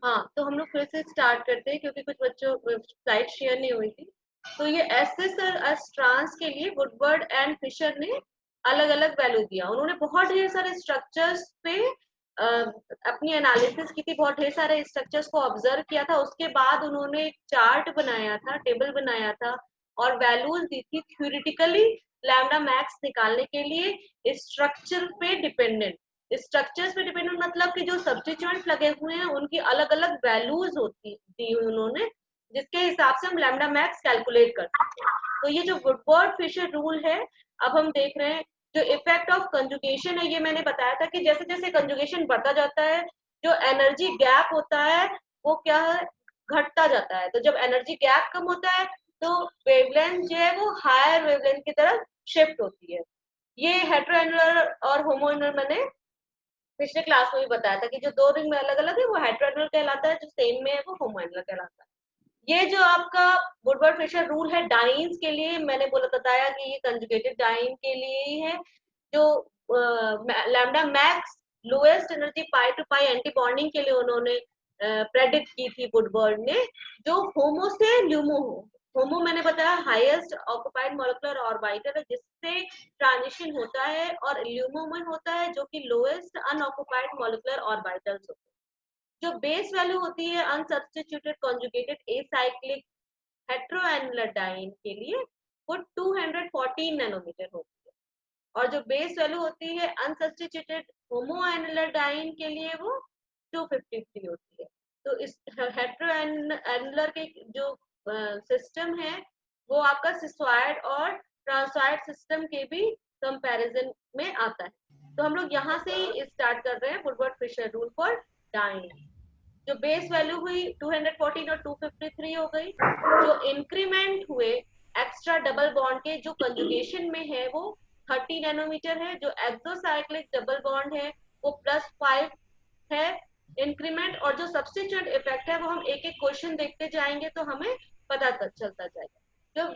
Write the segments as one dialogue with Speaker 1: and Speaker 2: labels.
Speaker 1: हाँ, तो हम लोग फिर से स्टार्ट करते हैं क्योंकि कुछ बच्चों स्लाइड शेयर नहीं हुई थी। तो ये एसिस और ट्रांस के लिए वुडवर्ड एंड फिशर ने अलग अलग वैल्यू दिया। उन्होंने बहुत ढेर सारे स्ट्रक्चर्स पे अपनी एनालिसिस की थी, बहुत ढेर सारे स्ट्रक्चर्स को ऑब्जर्व किया था। उसके बाद उन्होंने एक चार्ट बनाया था, टेबल बनाया था और वैल्यूज दी थी थ्योरेटिकली लैम्डा मैक्स निकालने के लिए स्ट्रक्चर पे डिपेंडेंट। स्ट्रक्चर्स पे डिपेंडेंट मतलब कि जो सब्स्टिट्यूएंट लगे हुए हैं उनकी अलग अलग वैल्यूज होती दी उन्होंने, जिसके हिसाब से हम लैम्डा मैक्स कैलकुलेट करते हैं। तो ये जो वुडवर्ड फिशर रूल है, अब हम देख रहे हैं जो इफेक्ट ऑफ कंजुगेशन है। ये मैंने बताया था कि जैसे जैसे कंजुगेशन बढ़ता जाता है, जो एनर्जी गैप होता है वो क्या है, घटता जाता है। तो जब एनर्जी गैप कम होता है तो वेवलेंथ जो है वो हायर वेवलेंथ की तरफ शिफ्ट होती है। ये हेटेरोएनुलर और होमोएनुलर मैंने पिछले क्लास में भी बताया था कि जो दो रिंग में अलग अलग है वो हेटेरोएनुलर कहलाता है, जो सेम में है वो होमोएनुलर कहलाता है। ये जो आपका वुडवर्ड फिशर रूल है डाइन्स के लिए, मैंने बोला बताया कि ये कंजुगेटेड डाइन के लिए ही है। जो lambda max lowest energy pi to pi anti bonding के लिए उन्होंने प्रेडिक्ट की थी वुडवर्ड ने, जो होमो से ल्यूमो हो। होमो मैंने बताया हाईएस्ट ऑक्युपाइड मॉलिक्यूलर ऑर्बिटल है जिससे ट्रांजिशन होता है, और ल्यूमो में होता है जो कि लोएस्ट अनऑक्युपाइड मॉलिक्यूलर ऑर्बिटल्स होते हैं। जो बेस वैल्यू होती है अनसब्स्टिट्यूटेड कॉन्जुगेटेड एसाइक्लिक हेटेरोएनुलर डाइन के लिए वो 214 नैनोमीटर होती है, और जो बेस वैल्यू होती है अनसब्स्टिट्यूटेड होमोएनुलर डाइन के लिए वो 253 होती है। तो इस हेटेरोएनुलर के जो सिस्टम है वो आपका सिस्टोइड और ट्रांसोइड सिस्टम के भी कंपैरिजन में आता है। तो हम लोग यहाँ से ही स्टार्ट कर रहे हैं Woodward Fisher rule for diene. जो बेस वैल्यू हुई 214 और 253 हो गई। जो इंक्रीमेंट हुए एक्स्ट्रा डबल बॉन्ड के जो कंजुगेशन में है वो 30 नैनोमीटर है। जो एक्सोसाइक्लिक डबल बॉन्ड है वो +5 है इंक्रीमेंट। और जो सब्स्टिट्यूएंट इफेक्ट है वो हम एक एक क्वेश्चन देखते जाएंगे तो हमें पता चलता जाएगा। जो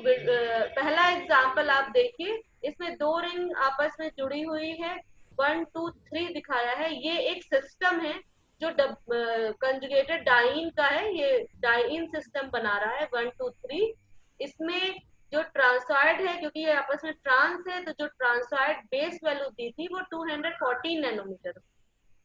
Speaker 1: पहला एग्जांपल आप देखिए, इसमें दो रिंग आपस में जुड़ी हुई है, 1 2 3 दिखाया है। ये एक सिस्टम है जो कंजुगेटेड डाइन का है, ये डाइन सिस्टम बना रहा है 1 2 3। इसमें जो ट्रांसॉइड है, क्योंकि ये आपस में ट्रांस है, तो जो ट्रांसॉइड बेस वैल्यू दी थी वो 214 नैनोमीटर।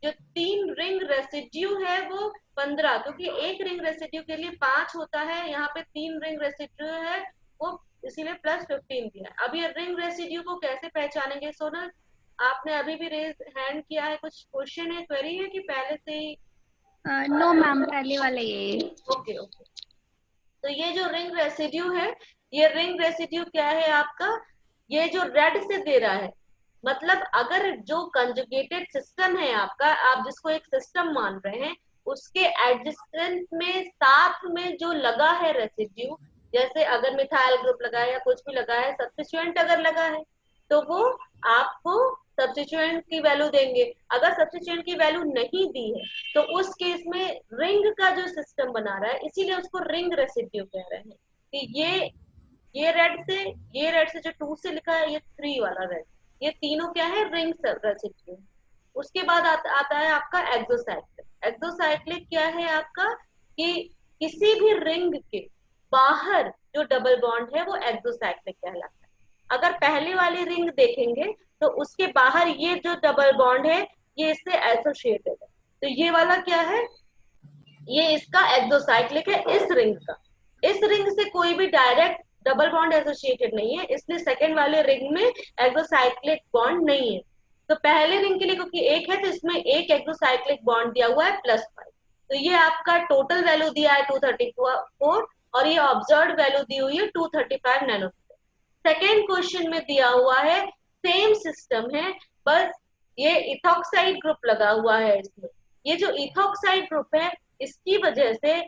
Speaker 1: जो तीन रिंग रेसिड्यू है वो 15, क्योंकि एक रिंग रेसिड्यू के लिए 5 होता है, यहाँ पे तीन रिंग रेसिड्यू है वो इसीलिए +15 दिया है। अब ये रिंग रेसिड्यू को कैसे पहचानेंगे सोनल? आपने अभी भी रेज हैंड किया है, कुछ क्वेश्चन है, क्वेरी है कि पहले से ही?
Speaker 2: नो मैम, पहले वाला ये।
Speaker 1: Okay okay. तो ये जो रिंग रेसिड्यू है, ये रिंग रेसिड्यू क्या है आपका, ये जो रेड से दे रहा है, मतलब अगर जो कंजुगेटेड सिस्टम है आपका, आप जिसको एक सिस्टम मान रहे हैं, उसके एडजेसेंट में साथ में जो लगा है रेसिड्यू, जैसे अगर मिथाइल ग्रुप लगा है या कुछ भी लगा है, सब्स्टिट्यूएंट अगर लगा है तो वो आपको सब्स्टिट्यूएंट की वैल्यू देंगे। अगर सब्स्टिट्यूएंट की वैल्यू नहीं दी है तो उस केस में रिंग का जो सिस्टम बना रहा है, इसीलिए उसको रिंग रेसिड्यू कह रहे हैं। कि ये रेड से जो 2 से लिखा है, ये 3 वाला रेड, ये तीनों क्या है, रिंग रेसिड्यू। उसके बाद आता है आपका एक्सोसाइक्लिक। एक्सोसाइक्लिक क्या है आपका, कि किसी भी रिंग के बाहर जो डबल बॉन्ड है वो एक्सोसाइक्लिक कहलाता है। अगर पहले वाली रिंग देखेंगे तो उसके बाहर ये जो डबल बॉन्ड है ये इससे एसोसिएटेड है, तो ये वाला क्या है, ये इसका एक्सोसाइक्लिक है इस रिंग का। इस रिंग से कोई भी डायरेक्ट डबल बॉन्ड एसोसिएटेड नहीं है, इसलिए सेकेंड वाले रिंग में एक्सोसाइक्लिक बॉन्ड नहीं है। तो पहले रिंग के लिए क्योंकि एक है तो इसमें एक एक्सोसाइक्लिक बॉन्ड दिया हुआ है +5। तो ये आपका टोटल वैल्यू दिया है 234, और ये ऑब्जर्व वैल्यू दी हुई है 235 नैनोमीटर। सेकेंड क्वेश्चन में दिया हुआ है सेम सिस्टम है, बस ये इथॉक्साइड ग्रुप लगा हुआ है इसमें। ये जो इथॉक्साइड ग्रुप है इसकी वजह से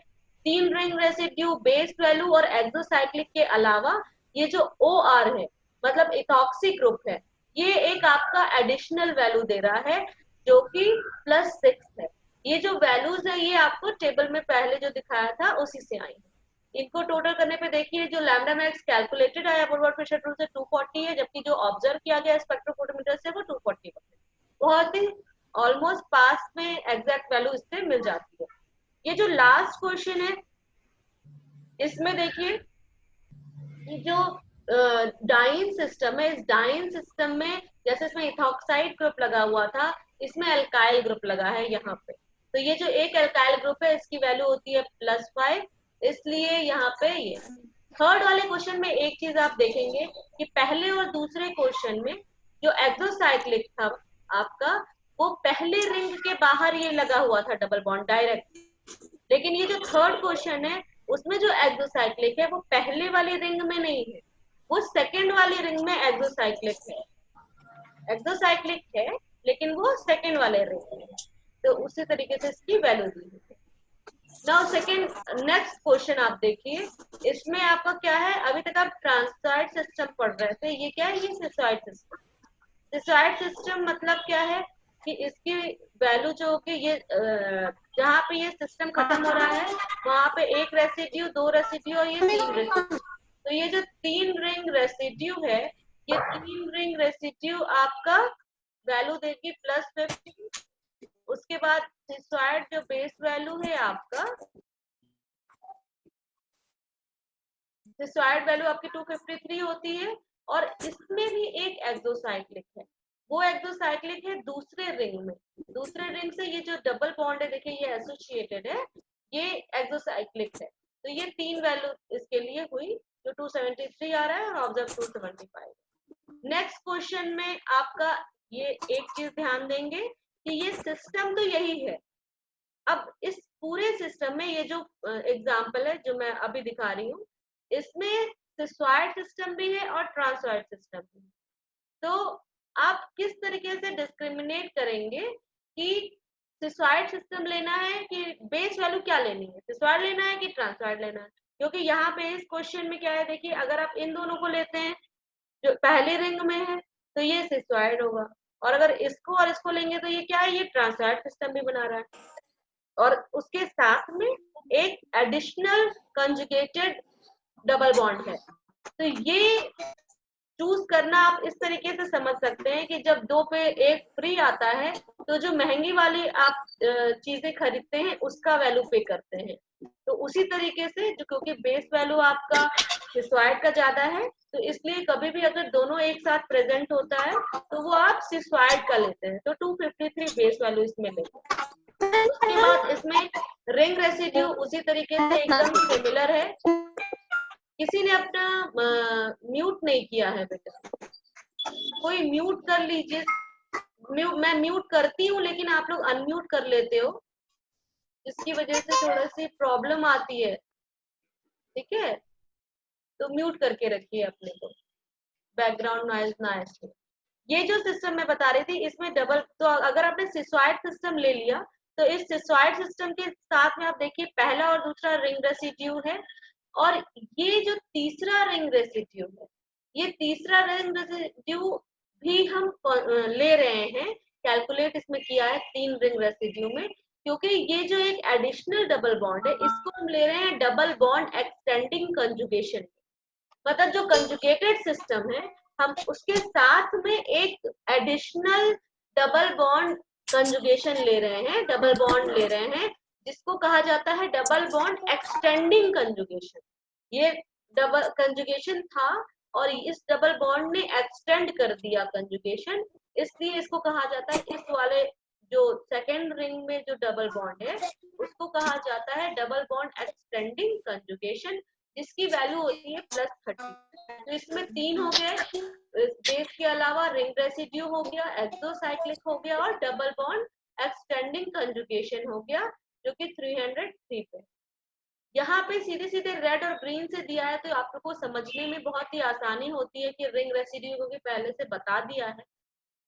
Speaker 1: तीन रिंग रेसिड्यू, बेस वैल्यू और एक्सोसाइक्लिक के अलावा ये जो OR है, मतलब इथॉक्सी ग्रुप है, ये एक आपका एडिशनल वैल्यू दे रहा है जो कि +6 है। ये जो वैल्यूज है ये आपको टेबल में पहले जो दिखाया था उसी से आई है। इनको टोटल करने पे देखिए, जो लैम्डा मैक्स कैलकुलेटेड आया वुडवर्ड फिशर रूल से 240 है, जबकि जो ऑब्जर्व किया गया स्पेक्ट्रोफोटोमीटर से वो 240 है। बहुत ही ऑलमोस्ट पास में एग्जैक्ट वैल्यू इससे मिल जाती है। ये जो लास्ट क्वेश्चन है इसमें देखिए, ये जो डाइन सिस्टम है, इस डाइन सिस्टम में जैसे इसमें इथॉक्साइड ग्रुप लगा हुआ था, इसमें अल्काइल ग्रुप लगा है यहाँ पे। तो ये जो एक अल्काइल ग्रुप है इसकी वैल्यू होती है +5, इसलिए यहाँ पे ये थर्ड वाले क्वेश्चन में एक चीज आप देखेंगे कि पहले और दूसरे क्वेश्चन में जो एक्सोसाइक्लिक था आपका, वो पहले रिंग के बाहर ये लगा हुआ था डबल बॉन्ड डायरेक्ट, लेकिन ये जो थर्ड क्वेश्चन है उसमें जो एक्सोसाइक्लिक है वो पहले वाली रिंग में नहीं है, वो सेकेंड वाली रिंग में एक्सोसाइक्लिक है, एक्सोसाइक्लिक है लेकिन वो सेकेंड वाले रिंग में। तो उसी तरीके से इसकी वैल्यू दी है। नाउ सेकेंड नेक्स्ट क्वेश्चन आप देखिए, इसमें आपका क्या है, अभी तक आप ट्रांसॉइड सिस्टम पढ़ रहे थे, ये क्या है, ये सिसॉइड सिस्टम। सिसॉइड सिस्टम मतलब क्या है कि इसकी वैल्यू जो होगी, ये जहाँ पे ये सिस्टम खत्म हो रहा है वहां पे एक रेसिड्यू, दो रेसिड्यू और ये 3 रेसिड्यू। तो ये जो 3 रिंग रेसिड्यू है, ये 3 रिंग रेसिड्यू आपका वैल्यू देगी +50। उसके बाद सिसॉइड जो बेस वैल्यू है आपका, सिसॉइड वैल्यू आपकी 253 होती है, और इसमें भी एक एक्सोसाइक्लिक है, वो एक्सोसाइक्लिक है दूसरे रिंग में। दूसरे रिंग से ये जो डबल बॉन्ड है देखिए ये एसोसिएटेड है, ये एक्सोसाइक्लिक है। तो ये 3 वैल्यू इसके लिए हुई, जो 273 आ रहा है और ऑब्जर्व 275। नेक्स्ट क्वेश्चन में आपका ये एक चीज ध्यान देंगे कि ये सिस्टम तो यही है। अब इस पूरे सिस्टम में ये जो एग्जांपल है जो मैं अभी दिखा रही हूँ, इसमें सिसॉइड सिस्टम भी है और ट्रांसॉइड सिस्टम भी है। तो आप किस तरीके से डिस्क्रिमिनेट करेंगे कि सिसॉइड सिस्टम लेना है कि बेस वैल्यू क्या लेनी है, सिसॉइड लेना है कि ट्रांसॉइड लेना है। क्योंकि यहाँ पे इस क्वेश्चन में क्या है, देखिए अगर आप इन दोनों को लेते हैं जो पहली रिंग में है तो ये सिसॉइड होगा, और अगर इसको और इसको लेंगे तो ये क्या है, ये ट्रांसॉइड सिस्टम भी बना रहा है। और उसके साथ में एक एडिशनल कंजुगेटेड डबल बॉन्ड है। तो ये चूज करना आप इस तरीके से समझ सकते हैं कि जब 2 पे 1 फ्री आता है तो जो महंगी वाली आप चीजें खरीदते हैं उसका वैल्यू पे करते हैं। तो उसी तरीके से जो, क्योंकि बेस वैल्यू आपका सिसॉइड का ज्यादा है, तो इसलिए कभी भी अगर दोनों एक साथ प्रेजेंट होता है तो वो आप सिसॉइड का लेते हैं। तो 253 बेस वैल्यू इसमें लेते हैं। उसके बाद इसमें रिंग रेसिड्यू उसी तरीके से एकदम सिमिलर है। किसी ने अपना म्यूट नहीं किया है बेटा, कोई म्यूट कर लीजिए। मैं म्यूट करती हूँ लेकिन आप लोग अनम्यूट कर लेते हो, जिसकी वजह से थोड़ा सी प्रॉब्लम आती है, ठीक है। तो म्यूट करके रखिए अपने को, बैकग्राउंड नॉइज ना आए। ये जो सिस्टम मैं बता रही थी इसमें डबल, तो अगर आपने सिसॉइड सिस्टम ले लिया तो इस सिसॉइड सिस्टम के साथ में आप देखिए पहला और दूसरा रिंग रेसिड्यू है, और ये जो तीसरा रिंग रेसिड्यू है, ये तीसरा रिंग रेसिड्यू भी हम ले रहे हैं, कैलकुलेट इसमें किया है 3 रिंग रेसिड्यू में, क्योंकि ये जो एक एडिशनल डबल बॉन्ड है इसको हम ले रहे हैं डबल बॉन्ड एक्सटेंडिंग कंजुगेशन। मतलब जो कंजुगेटेड सिस्टम है हम उसके साथ में एक एडिशनल डबल बॉन्ड कंजुगेशन ले रहे हैं, डबल बॉन्ड ले रहे हैं, जिसको कहा जाता है डबल बॉन्ड एक्सटेंडिंग कंजुगेशन। ये डबल कंजुगेशन था और इस डबल बॉन्ड ने एक्सटेंड कर दिया कंजुगेशन, इसलिए इसको कहा जाता है, इस वाले जो सेकेंड रिंग में जो डबल बॉन्ड है उसको कहा जाता है डबल बॉन्ड एक्सटेंडिंग कंजुगेशन, जिसकी वैल्यू होती है +30। तो इसमें 3 हो गए, बेस के अलावा रिंग रेसिड्यू हो गया, एक्सोसाइक्लिक हो गया और डबल बॉन्ड एक्सटेंडिंग कंजुगेशन हो गया, जो कि 303 पे। यहाँ पे सीधे सीधे रेड और ग्रीन से दिया है तो आप लोग को समझने में बहुत ही आसानी होती है कि रिंग रेसिड्यू को पहले से बता दिया है।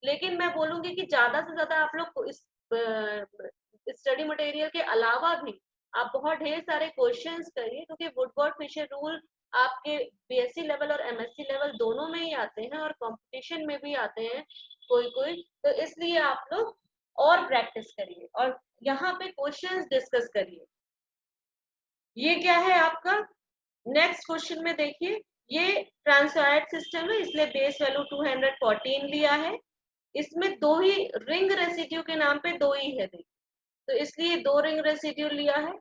Speaker 1: लेकिन मैं बोलूंगी कि ज्यादा से ज्यादा आप लोग इस स्टडी मटेरियल के अलावा भी आप बहुत ढेर सारे क्वेश्चंस करिए, क्योंकि वुडवर्ड फिशर रूल आपके बीएससी लेवल और एमएससी लेवल दोनों में ही आते हैं और कंपटीशन में भी आते हैं कोई कोई, तो इसलिए आप लोग और प्रैक्टिस करिए और यहाँ पे क्वेश्चंस डिस्कस करिए। ये क्या है आपका नेक्स्ट क्वेश्चन में देखिए, ये ट्रांसॉइड सिस्टम है इसलिए बेस वैल्यू 214 लिया है, इसमें 2 ही रिंग रेसिड्यू के नाम पे 2 ही है देखिए, तो इसलिए 2 रिंग रेसिड्यू लिया है।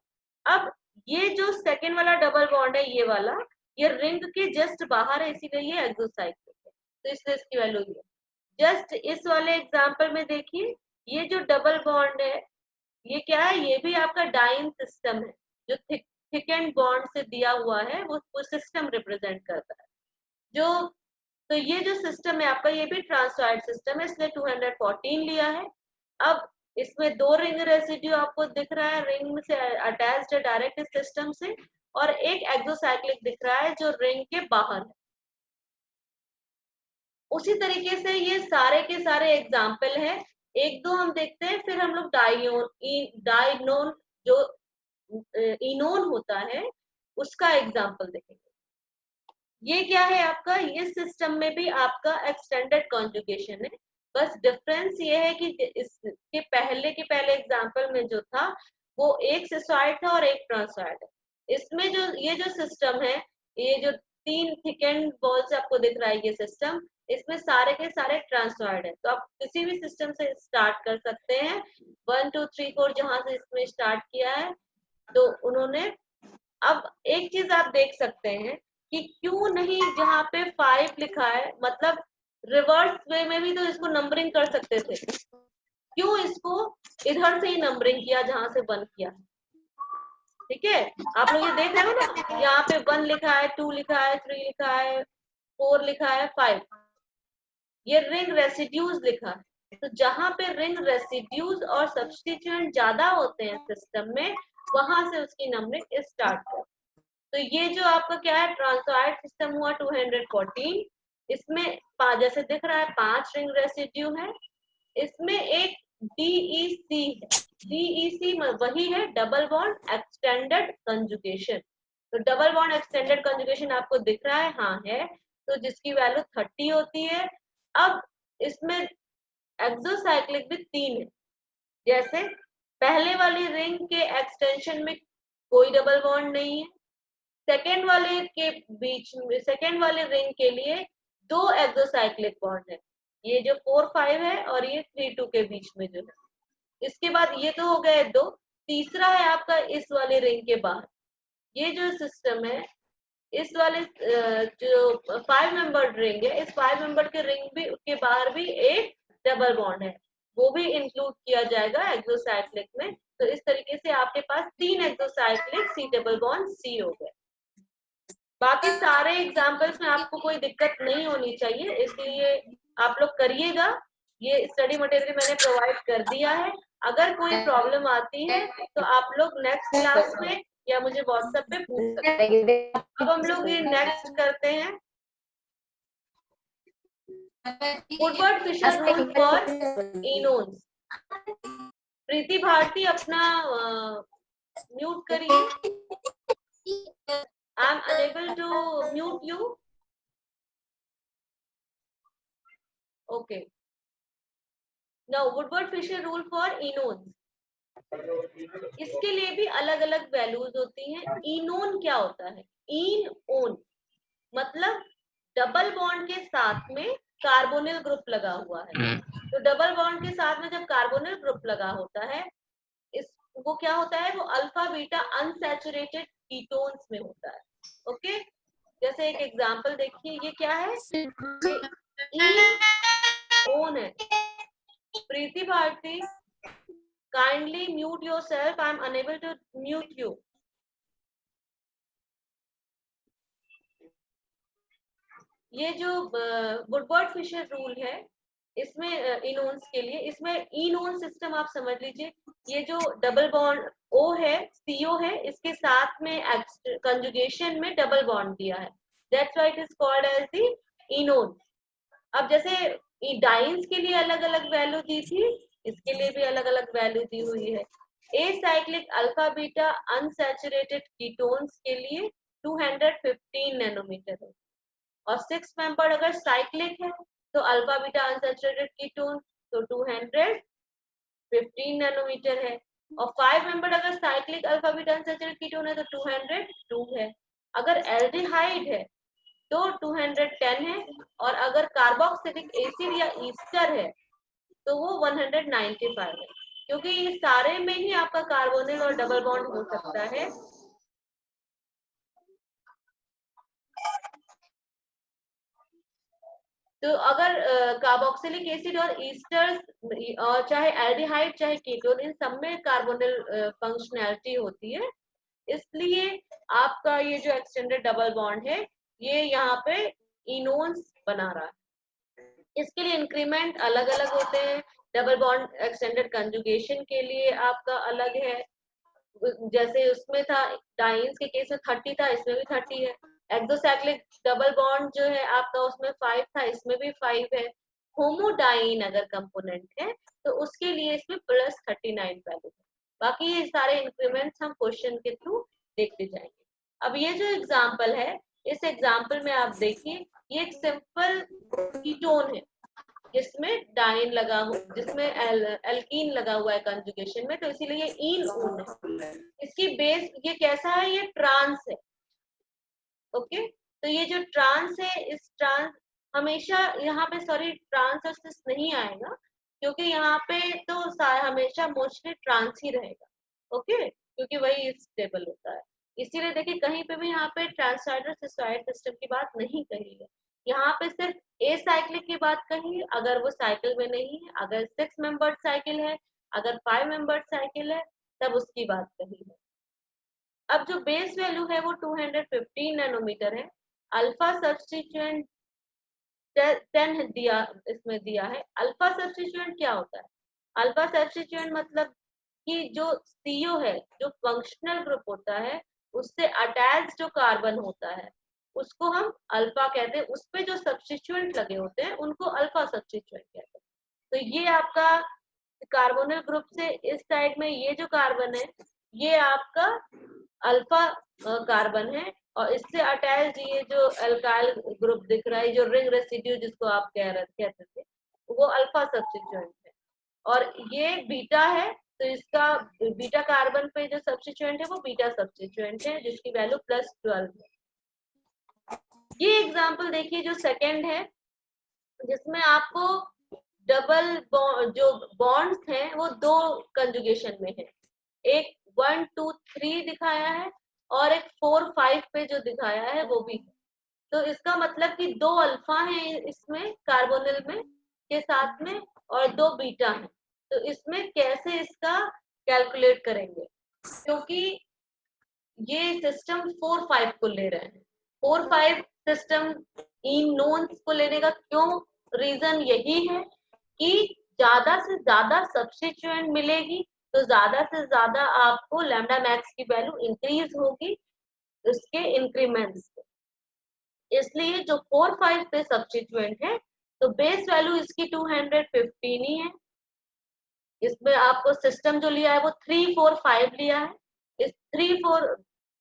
Speaker 1: अब ये जो सेकेंड वाला डबल बॉन्ड है, ये वाला, ये रिंग के जस्ट बाहर है, इसीलिए ये एक्सोसाइक्लिक है, तो इसलिए इसकी वैल्यू ये। जस्ट इस वाले एग्जांपल में देखिए, ये जो डबल बॉन्ड है, ये क्या है, ये भी आपका डाइन सिस्टम है, जो थिक एंड बॉन्ड से दिया हुआ है, वो सिस्टम रिप्रेजेंट करता है। जो तो ये जो सिस्टम है आपका, ये भी ट्रांसवाइड सिस्टम है, इसलिए 214 लिया है। अब इसमें 2 रिंग रेसिड्यू आपको दिख रहा है, रिंग से अटैच्ड है डायरेक्ट इस सिस्टम से, और एक एक्सोसाइक्लिक दिख रहा है जो रिंग के बाहर है। उसी तरीके से ये सारे के सारे एग्जाम्पल हैं, एक दो हम देखते हैं, फिर हम लोग डाइनोन जो इनोन होता है उसका एग्जाम्पल देखेंगे। ये क्या है आपका, ये सिस्टम में भी आपका एक्सटेंडेड कॉन्जुगेशन है, बस डिफरेंस ये है कि इसके पहले एग्जाम्पल में जो था वो एक सिसॉइड था और एक ट्रांसॉइड है। इसमें जो ये जो सिस्टम है, ये जो 3 थिकेंड बॉल्स आपको दिख रहा है, ये सिस्टम, इसमें सारे के सारे ट्रांसॉइड है। तो आप किसी भी सिस्टम से स्टार्ट कर सकते हैं, 1 2 3 4 जहां से इसमें स्टार्ट किया है। तो उन्होंने, अब एक चीज आप देख सकते हैं कि क्यों नहीं जहाँ पे 5 लिखा है, मतलब रिवर्स वे में भी तो इसको नंबरिंग कर सकते थे, क्यों इसको इधर से ही नंबरिंग किया जहां से 1 किया। ठीक है, आप लोग ये देख रहे हो ना, यहाँ पे 1 लिखा है, 2 लिखा है, 3 लिखा है, 4 लिखा है, 5, ये रिंग रेसिड्यूज लिखा है। तो जहां पे रिंग रेसिड्यूज और सब्स्टिट्यूएंट ज्यादा होते हैं सिस्टम में, वहां से उसकी नंबरिंग स्टार्ट कर। तो ये जो आपका क्या है, ट्रांसॉइड सिस्टम हुआ 214, इसमें जैसे दिख रहा है 5 रिंग रेसिड्यू है, इसमें एक DEC है। DEC वही है डबल बॉन्ड एक्सटेंडेड कंजुगेशन। तो डबल बॉन्ड एक्सटेंडेड कंजुगेशन आपको दिख रहा है, हाँ है, तो जिसकी वैल्यू 30 होती है। अब इसमें एक्सोसाइक्लिक भी 3 है, जैसे पहले वाली रिंग के एक्सटेंशन में कोई डबल बॉन्ड नहीं है, सेकेंड वाले के बीच में, सेकेंड वाले रिंग के लिए 2 एक्सोसाइक्लिक बॉन्ड है, ये जो 4 5 है और ये 3 2 के बीच में जो है। इसके बाद ये तो हो गए 2, तीसरा है आपका इस वाले रिंग के बाहर, ये जो सिस्टम है, इस वाले जो 5 मेंबर्ड रिंग है, इस 5 मेंबर्ड के रिंग भी के बाहर भी एक डबल बॉन्ड है, वो भी इंक्लूड किया जाएगा एक्सोसाइक्लिक में। तो इस तरीके से आपके पास 3 exocyclic C double bond C हो गए। बाकी सारे एग्जाम्पल्स में आपको कोई दिक्कत नहीं होनी चाहिए, इसलिए आप लोग करिएगा। ये स्टडी मटेरियल मैंने प्रोवाइड कर दिया है, अगर कोई प्रॉब्लम आती है तो आप लोग नेक्स्ट क्लास में या मुझे व्हाट्सएप पे पूछ सकते हैं। अब हम लोग ये नेक्स्ट करते हैं, Woodward Fisher rule for enones. Preeti Bharti अपना म्यूट करिए, I am unable to mute you. Okay, now Woodward Fisher rule for enones, इसके लिए भी अलग अलग वैल्यूज होती हैं। इनोन क्या होता है, इन ओन मतलब डबल बॉन्ड के साथ में कार्बोनिल ग्रुप लगा हुआ है। तो डबल बॉन्ड के साथ में जब कार्बोनिल ग्रुप लगा होता है, इस वो क्या होता है, वो अल्फा बीटा अनसैचुरेटेड कीटोन्स में होता है। ओके, जैसे एक एग्जांपल देखिए, ये क्या है, ये ओन है। प्रीति Bharti, kindly mute yourself, I am unable to mute you. ये जो वुडवर्ड फिशर रूल है, इसमें इनोन्स के लिए, इसमें इनोन सिस्टम आप समझ लीजिए, ये जो डबल बॉन्ड O है, CO है, इसके साथ में कंजुगेशन में डबल बॉन्ड दिया है, that's why it is called as the enone. अब जैसे डाइन्स के लिए अलग अलग वैल्यू दी थी, इसके लिए भी अलग अलग वैल्यू दी हुई है। Acyclic alpha beta unsaturated ketones के लिए 215 नैनोमीटर है, और 6 मेंबर अगर साइक्लिक है तो अल्फा बीटा अनसैचुरेटेड कीटोन तो 215 नैनोमीटर है, और 5 मेंबर अगर cyclic alpha beta unsaturated ketone है तो 202 है। अगर एल्डिहाइड है तो 210 है, और अगर कार्बोक्सिलिक एसिड या ईस्टर है तो वो 195 है। क्योंकि ये सारे में ही आपका कार्बोनिल और डबल बॉन्ड हो सकता है। तो अगर कार्बोक्सिलिक एसिड और ईस्टर्स और चाहे एल्डिहाइड चाहे कीटोन, इन सब में कार्बोनिल फंक्शनैलिटी होती है, इसलिए आपका ये जो एक्सटेंडेड डबल बॉन्ड है ये यहाँ पे इनोन्स बना रहा है। इसके लिए इंक्रीमेंट अलग अलग होते हैं। डबल बॉन्ड एक्सटेंडेड कंजुगेशन के लिए आपका अलग है, जैसे उसमें था डाइन्स के केस में 30 था, इसमें भी 30 है। एक्सोसाइक्लिक डबल बॉन्ड जो है आपका उसमें 5 था, इसमें भी 5 है। होमोडाइन अगर कंपोनेंट है तो उसके लिए इसमें +39 वैल्यू है। बाकी ये सारे इंक्रीमेंट्स हम क्वेश्चन के थ्रू देखते जाएंगे। अब ये जो एग्जाम्पल है, इस एग्जाम्पल में आप देखिए ये एक सिंपल कीटोन है जिसमें डाइन लगा हो, जिसमें एल्कीन लगा हुआ है कंजुगेशन में, तो इसीलिए ये ईन ऊन है। इसकी बेस ये कैसा है, ये ट्रांस है। ओके, तो ये जो ट्रांस है, इस ट्रांस हमेशा यहाँ पे सॉरी ट्रांस और सिस नहीं आएगा, क्योंकि यहाँ पे तो हमेशा मोस्टली ट्रांस ही रहेगा। ओके, क्योंकि वही स्टेबल होता है। इसीलिए देखिए कहीं पे भी यहाँ पे ट्रांससाइडर सिस्टोइड सिस्टम की बात नहीं कही है, यहाँ पे सिर्फ ए साइक्लिक की बात कही है अगर वो साइकिल में नहीं है। अगर 6 मेंबर्ड साइकिल है, अगर 5 मेंबर्ड साइकिल है, तब उसकी बात कही है। अब जो बेस वैल्यू है वो 215 नैनोमीटर है। अल्फा सब्स्टिट्यूएंट 10 दिया, इसमें दिया है। अल्फा सब्स्टिट्यूएंट क्या होता है? अल्फा सब्स्टिट्यूएंट मतलब कि जो सीओ है, जो फंक्शनल ग्रुप होता है, उससे अटैच जो कार्बन होता है उसको हम अल्फा कहते हैं। उस पे जो सब्स्टिट्यूएंट लगे होते हैं उनको अल्फा सब्स्टिट्यूएंट कहते हैं। तो ये आपका कार्बोनिल ग्रुप से इस साइड में ये जो कार्बन है ये आपका अल्फा कार्बन है, और इससे अटैच ये जो अल्काइल ग्रुप दिख रहा है, जो रिंग रेसिड्यू जिसको आप कहते थे, वो अल्फा सब्स्टिट्यूएंट है। और ये बीटा है, तो इसका बीटा कार्बन पे जो सब्स्टिट्यूएंट है वो बीटा सब्स्टिट्यूएंट है, जिसकी वैल्यू +12 है। ये एग्जांपल देखिए जो सेकंड है, जिसमें आपको डबल जो बॉन्ड्स हैं वो दो कंजुगेशन में है। एक 1 2 3 दिखाया है और एक 4 5 पे जो दिखाया है वो भी है। तो इसका मतलब कि दो अल्फा है इसमें कार्बोनिल में के साथ में और दो बीटा है। तो इसमें कैसे इसका कैलकुलेट करेंगे, क्योंकि ये सिस्टम 4 5 को ले रहे हैं। 4 5 सिस्टम इन नोन्स को लेने का क्यों रीजन यही है कि ज्यादा से ज्यादा सब्स्टिट्यूएंट मिलेगी तो ज्यादा से ज्यादा आपको लैम्डा मैक्स की वैल्यू इंक्रीज होगी उसके इंक्रीमेंट्स। इसलिए जो 4 5 पे सब्स्टिट्यूएंट है तो बेस वैल्यू इसकी 215 ही है। इसमें आपको सिस्टम जो लिया है वो 3 4 5 लिया है, इस 3 4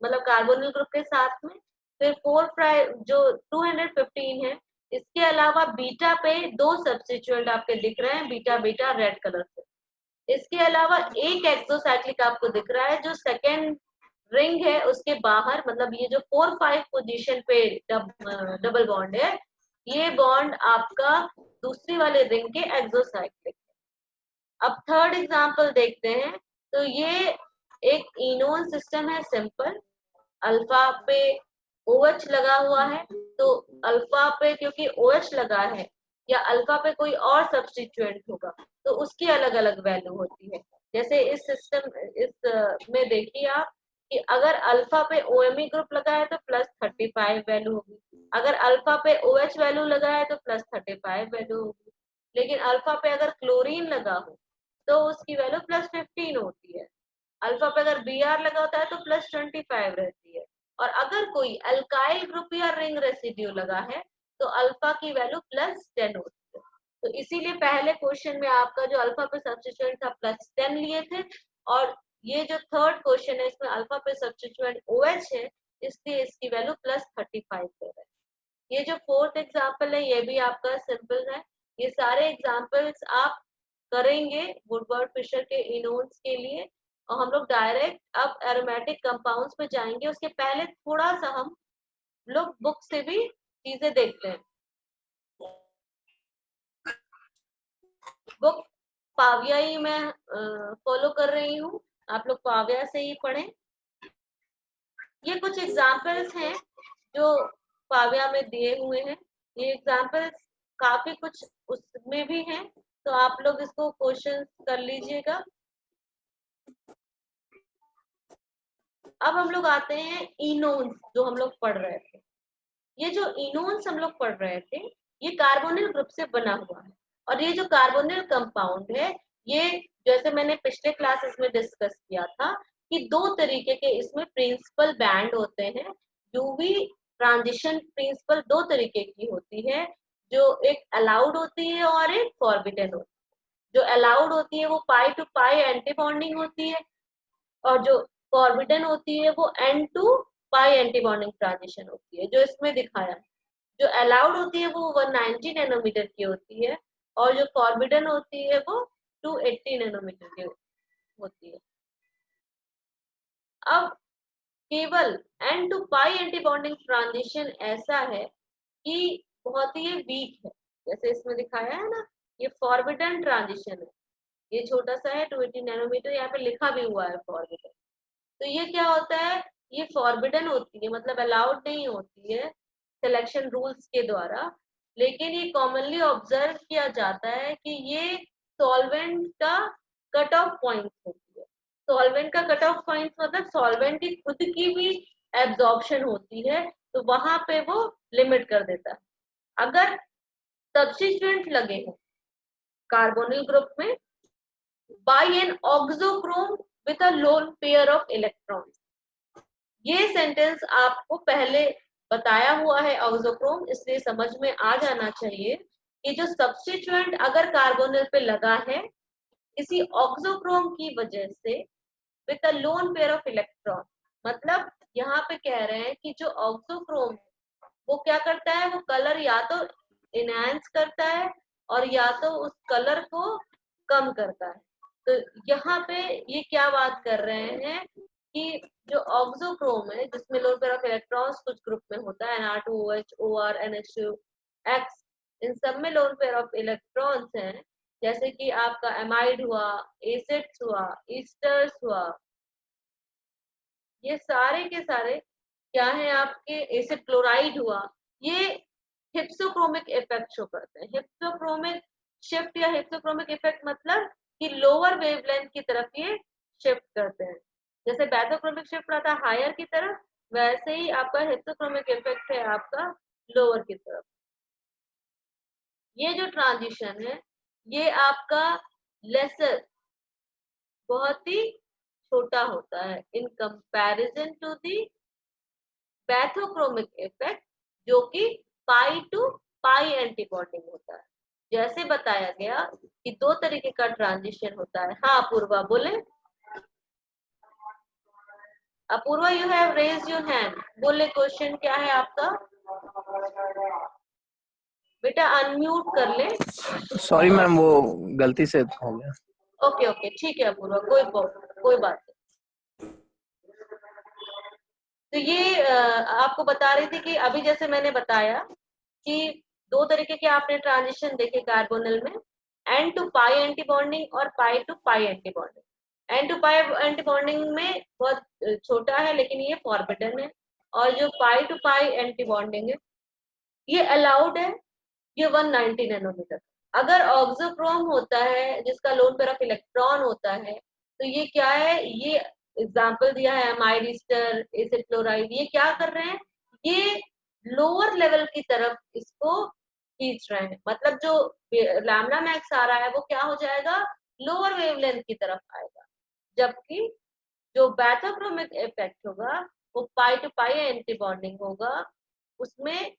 Speaker 1: मतलब कार्बोनिल ग्रुप के साथ में। फिर 4 5 जो 215 है, इसके अलावा बीटा पे दो सब्स्टिट्यूएंट आपके दिख रहे हैं, बीटा बीटा रेड कलर से। इसके अलावा एक एक्सोसाइक्लिक आपको दिख रहा है जो सेकेंड रिंग है उसके बाहर, मतलब ये जो 4 5 पोजीशन पे डबल बॉन्ड है, ये बॉन्ड आपका दूसरी वाले रिंग के एक्सोसाइक्लिक। अब थर्ड एग्जांपल देखते हैं। तो ये एक इनोन सिस्टम है सिंपल, अल्फा पे OH लगा हुआ है, तो अल्फा पे क्योंकि OH लगा है या अल्फा पे कोई और सब्स्टिट्यूएंट होगा तो उसकी अलग अलग वैल्यू होती है। जैसे इस सिस्टम में देखिए आप कि अगर अल्फा पे OMe ग्रुप लगा है तो +35 वैल्यू होगी, अगर अल्फा पे OH वैल्यू लगा है तो +35 वैल्यू होगी, लेकिन अल्फा पे अगर क्लोरीन लगा हो तो उसकी वैल्यू +15 होती है। अल्फा पे अगर Br लगा होता है तो +25 रहती है, और अगर कोई अल्काइल ग्रुप या रिंग रेसिड्यू लगा है तो अल्फा की वैल्यू +10 होती है। तो इसीलिए पहले क्वेश्चन में आपका जो अल्फा पे सब्स्टिट्यूएंट था +10 लिए थे, और ये जो थर्ड क्वेश्चन है इसमें अल्फा पे सब्स्टिट्यूएंट OH है, इसलिए इसकी वैल्यू +35 है। ये जो फोर्थ एग्जाम्पल है ये भी आपका सिंपल है। ये सारे एग्जाम्पल्स आप करेंगे वुडवर्ड फिशर के इनोन्स के लिए, और हम लोग डायरेक्ट अब एरोमेटिक कंपाउंड्स पे जाएंगे। उसके पहले थोड़ा सा हम लोग बुक से भी चीजें देखते हैं। बुक पाविया ही मैं फॉलो कर रही हूँ, आप लोग पाविया से ही पढ़ें। ये कुछ एग्जाम्पल्स हैं जो पाविया में दिए हुए हैं। ये एग्जाम्पल्स काफी कुछ उसमें भी हैं, तो आप लोग इसको क्वेश्चन कर लीजिएगा। अब हम लोग आते हैं इनोन्स, जो हम लोग पढ़ रहे थे। ये जो इनोन्स हम लोग पढ़ रहे थे, ये कार्बोनिल ग्रुप से बना हुआ है। और ये जो कार्बोनिल कंपाउंड है, ये जैसे मैंने पिछले क्लासेस में डिस्कस किया था कि दो तरीके के इसमें प्रिंसिपल बैंड होते हैं। यूवी ट्रांजिशन प्रिंसिपल दो तरीके की होती है, जो एक अलाउड होती है और एक फॉरबिडन होती है। जो अलाउड होती है वो pi to pi anti bonding होती है, और जो फॉरबिडन होती है वो n to pi anti bonding transition होती है, जो इसमें दिखाया है। जो अलाउड होती है वो 190 नैनोमीटर की होती है, और जो फॉरबिडन होती है वो 280 नैनोमीटर की होती है। अब केवल n to pi anti bonding transition ऐसा है कि बहुत ही वीक है, जैसे इसमें दिखाया है ना, ये फॉरबिडन ट्रांजिशन है, ये छोटा सा है 280 नैनोमीटर, यहाँ पे लिखा भी हुआ है फॉरबिडन। तो ये क्या होता है, ये फॉरबिडन होती है, मतलब अलाउड नहीं होती है सिलेक्शन रूल्स के द्वारा। लेकिन ये कॉमनली ऑब्जर्व किया जाता है कि ये सॉल्वेंट का कट ऑफ पॉइंट होती है। सॉल्वेंट का कट ऑफ पॉइंट मतलब सॉल्वेंट की खुद की भी एब्जॉर्प्शन होती है, तो वहां पे वो लिमिट कर देता है। अगर सब्स्टिट्यूएंट लगे हो कार्बोनिल ग्रुप में by an auxochrome with a lone pair of electrons, ये सेंटेंस आपको पहले बताया हुआ है ऑक्सोक्रोम, इसलिए समझ में आ जाना चाहिए कि जो सब्स्टिट्यूएंट अगर कार्बोनिल पे लगा है किसी ऑक्सोक्रोम की वजह से with a lone pair of electron, मतलब यहाँ पे कह रहे हैं कि जो ऑक्सोक्रोम वो क्या करता है, वो कलर या तो इनहेंस करता है और या तो उस कलर को कम करता है। तो यहाँ पे ये क्या बात कर रहे हैं कि जो ऑक्सोक्रोम है जिसमें लोन पेयर ऑफ इलेक्ट्रॉन्स कुछ ग्रुप में होता है Na2OH OR NH2X, इन सब में लोन पेयर ऑफ इलेक्ट्रॉन्स हैं, जैसे कि आपका एमाइड हुआ, एसिड्स हुआ, ईस्टर्स हुआ, ये सारे के सारे क्या है आपके, एसिड क्लोराइड हुआ, ये हिप्सोक्रोमिक इफेक्ट शो करते हैं। हिप्सोक्रोमिक शिफ्ट या हिप्सोक्रोमिक इफेक्ट मतलब कि लोअर वेवलेंथ की तरफ ये शिफ्ट करते हैं। जैसे बैथोक्रोमिक शिफ्ट रहता है हायर की तरफ, वैसे ही आपका हिप्सोक्रोमिक इफेक्ट है आपका लोअर की तरफ। ये जो ट्रांजिशन है ये आपका लेसर, बहुत ही छोटा होता है in comparison to the bathochromic effect, जो कि pi to pi anti bonding होता है। जैसे बताया गया कि दो तरीके का ट्रांजिशन होता है। हाँ अपूर्वा बोले, Apoorva you have raise your hand, बोले क्वेश्चन क्या है आपका, बेटा अनम्यूट कर ले।
Speaker 3: सॉरी मैम, वो गलती से हो गया।
Speaker 1: ओके ओके ठीक है अपूर्वा, कोई बात नहीं। तो ये आपको बता रही थी कि अभी जैसे मैंने बताया कि दो तरीके के आपने ट्रांजिशन देखे कार्बोनिल में, n to pi anti bonding और pi to pi anti bonding. N to pi anti bonding में बहुत छोटा है लेकिन ये फॉरबिडन है, और जो pi to pi anti bonding है ये अलाउड है, ये 190 नैनोमीटर। अगर ऑक्सोक्रोम होता है जिसका लोन पेयर ऑफ इलेक्ट्रॉन होता है, तो ये क्या है, ये एग्जाम्पल दिया है अमाइड ईस्टर एसिड क्लोराइड, ये क्या कर रहे हैं, ये लोअर लेवल की तरफ इसको खींच रहे हैं, मतलब जो लैम्डा मैक्स आ रहा है वो क्या हो जाएगा, लोअर वेवलेंथ की तरफ आएगा। जबकि जो बैथोक्रोमिक इफेक्ट होगा वो pi to pi anti bonding होगा, उसमें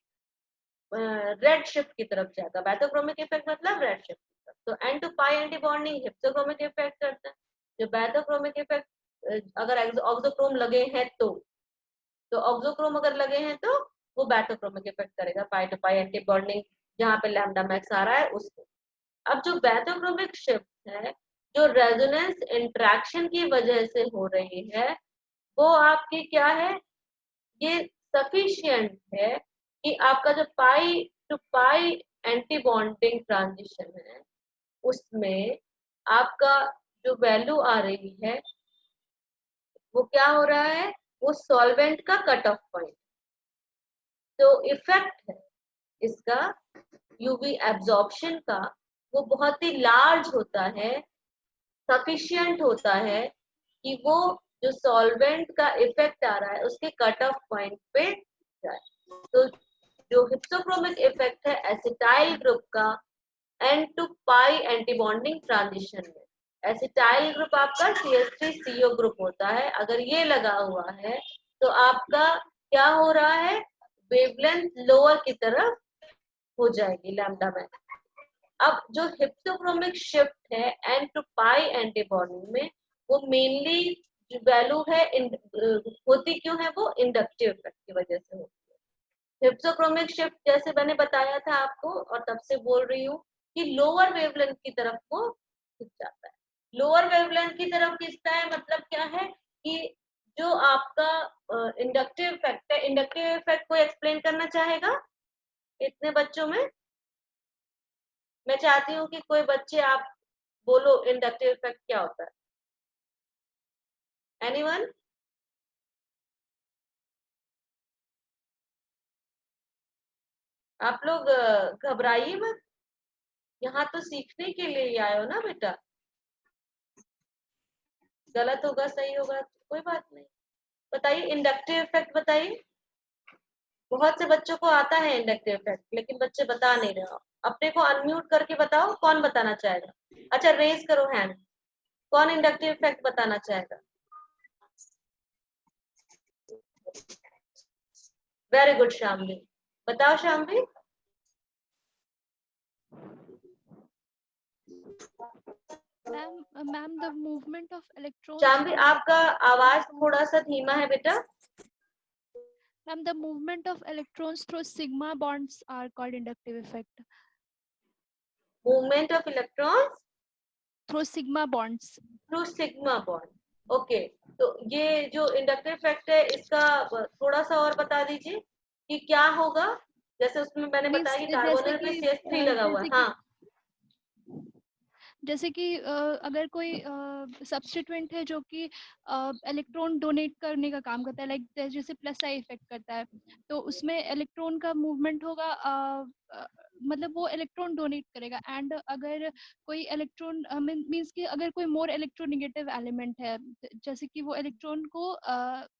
Speaker 1: रेड शिफ्ट की तरफ जाएगा। बैथोक्रोमिक इफेक्ट मतलब रेड शिफ्ट की तरफ। तो n to pi anti bonding hypsochromic effect करता है। जो बैथोक्रोमिक इफेक्ट अगर ऑक्सोक्रोम लगे हैं तो ऑक्सोक्रोम अगर लगे हैं तो वो बैथोक्रोमिक इफेक्ट करेगा, पाई टू पाई एंटी बॉन्डिंग जहाँ पे लैम्डा मैक्स आ रहा है उसको। अब जो बैथोक्रोमिक शिफ्ट है जो रेजोनेंस इंटरेक्शन की वजह से हो रही है, वो आपकी क्या है, ये सफिशिएंट है कि आपका जो pi to pi anti bonding transition है उसमें आपका जो वैल्यू आ रही है वो क्या हो रहा है, वो सॉल्वेंट का कट ऑफ पॉइंट। जो इफेक्ट है इसका यूवी एब्जॉर्प्शन का, वो बहुत ही लार्ज होता है, सफिशिएंट होता है कि वो जो सॉल्वेंट का इफेक्ट आ रहा है उसके कट ऑफ पॉइंट पे जाए। तो जो हिप्सोक्रोमिक इफेक्ट है एसिटाइल ग्रुप का n to pi antibonding transition में, एसिटाइल ग्रुप आपका CH3CO ग्रुप होता है, अगर ये लगा हुआ है तो आपका क्या हो रहा है, वेवलेंथ लोअर की तरफ हो जाएगी लैम्डा में। अब जो हिप्सोक्रोमिक शिफ्ट है एन टू पाई एंटीबॉडी में, वो मेनली जो वैल्यू है होती क्यों है, वो इंडक्टिव इफेक्ट की वजह से होती है। हिप्सोक्रोमिक शिफ्ट जैसे मैंने बताया था आपको और तब से बोल रही हूँ कि लोअर वेवलेंथ की तरफ वो खिंच जाता है। लोअर वेवलेंथ की तरफ खिंचता है मतलब क्या है कि जो आपका इंडक्टिव इफेक्ट है, इंडक्टिव इफेक्ट को एक्सप्लेन करना चाहेगा इतने बच्चों में? मैं चाहती हूँ कि कोई बच्चे आप बोलो इंडक्टिव इफेक्ट क्या होता है। एनीवन? आप लोग घबराइए मत, यहाँ तो सीखने के लिए ही आए हो ना बेटा। गलत होगा सही होगा कोई बात नहीं, बताइए इंडक्टिव इफेक्ट बताइए। बहुत से बच्चों को आता है इंडक्टिव इफेक्ट, लेकिन बच्चे बता नहीं रहे हो। अपने को अनम्यूट करके बताओ कौन बताना चाहेगा। अच्छा रेज करो हैंड, कौन इंडक्टिव इफेक्ट बताना चाहेगा। वेरी गुड शामली, बताओ Shamli.
Speaker 2: Ma'am the movement of electrons.
Speaker 1: Shamli आपका आवाज थोड़ा सा धीमा है बेटा।
Speaker 2: Ma'am the movement of electrons through sigma bonds are called inductive effect.
Speaker 1: Movement of electrons
Speaker 2: through sigma bonds.
Speaker 1: Through sigma bond, okay. तो ये जो इंडक्टिव इफेक्ट है इसका थोड़ा सा और बता दीजिए कि क्या होगा। जैसे उसमें मैंने
Speaker 2: मीन्स
Speaker 1: बताया कि कार्बोनिल पे CH3 लगा हुआ है। हाँ
Speaker 2: जैसे कि अगर कोई सब्स्टिट्यूएंट है जो कि इलेक्ट्रॉन डोनेट करने का काम करता है, लाइक जैसे प्लस आई इफेक्ट करता है, तो उसमें इलेक्ट्रॉन का मूवमेंट होगा, मतलब वो इलेक्ट्रॉन डोनेट करेगा। एंड अगर कोई इलेक्ट्रॉन मीन्स कि अगर कोई मोर इलेक्ट्रोनेगेटिव एलिमेंट है, जैसे कि वो इलेक्ट्रॉन को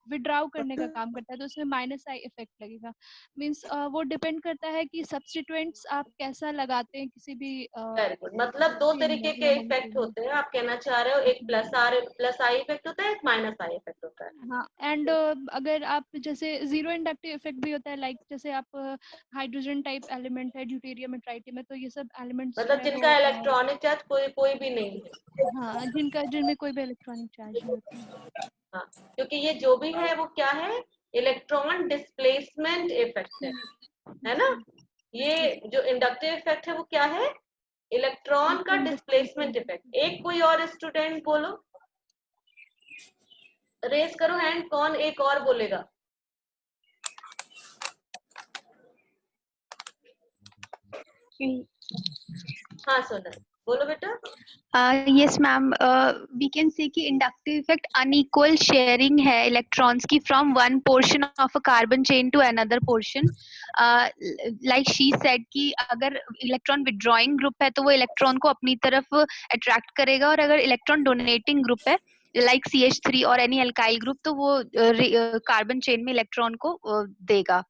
Speaker 2: विड्रॉ करने का काम करता है, तो उसमें माइनस आई इफेक्ट लगेगा। मीन्स वो डिपेंड करता है कि सब्स्टिट्यूएंट्स आप कैसा लगाते हैं किसी भी
Speaker 1: वेरी गुड, मतलब दो
Speaker 2: चेन
Speaker 1: तरीके
Speaker 2: में
Speaker 1: के
Speaker 2: बनाने के
Speaker 1: इफेक्ट
Speaker 2: लिए।
Speaker 1: होते हैं आप कहना चाह रहे हो, एक प्लस आई इफेक्ट होता है, एक माइनस आई इफेक्ट होता है।
Speaker 2: हाँ एंड अगर आप जैसे जीरो इंडक्टिव इफेक्ट भी होता है, लाइक जैसे आप हाइड्रोजन टाइप एलिमेंट है ड्यूटेरियम है ट्राइटियम है, तो ये सब एलिमेंट्स जो
Speaker 1: मतलब
Speaker 2: है वो
Speaker 1: जिनका इलेक्ट्रॉनिक चार्ज कोई कोई भी नहीं है।
Speaker 2: हाँ जिनमें कोई भी इलेक्ट्रॉनिक चार्ज नहीं होता है।
Speaker 1: हाँ क्योंकि ये जो भी है वो क्या है, इलेक्ट्रॉन डिस्प्लेसमेंट इफेक्ट है ना।
Speaker 2: जी
Speaker 1: ये जो इंडक्टिव इफेक्ट है वो क्या है, इलेक्ट्रॉन का
Speaker 2: इलेक्ट्रॉन
Speaker 1: डिस्प्लेसमेंट
Speaker 2: डिस्प्लेसमेंट।
Speaker 1: इफेक्ट। एक कोई और स्टूडेंट बोलो, रेस करो हैंड, कौन एक और बोलेगा। हाँ सोनल बोलो बेटा।
Speaker 2: Yes ma'am, we can say कि inductive effect unequal sharing है electrons की from one portion of a carbon chain to another portion. Like she said कि अगर electron withdrawing group है तो वो electron को अपनी तरफ attract करेगा, और अगर electron donating group है like CH3 और any alkyl group तो वो carbon chain में electron को देगा.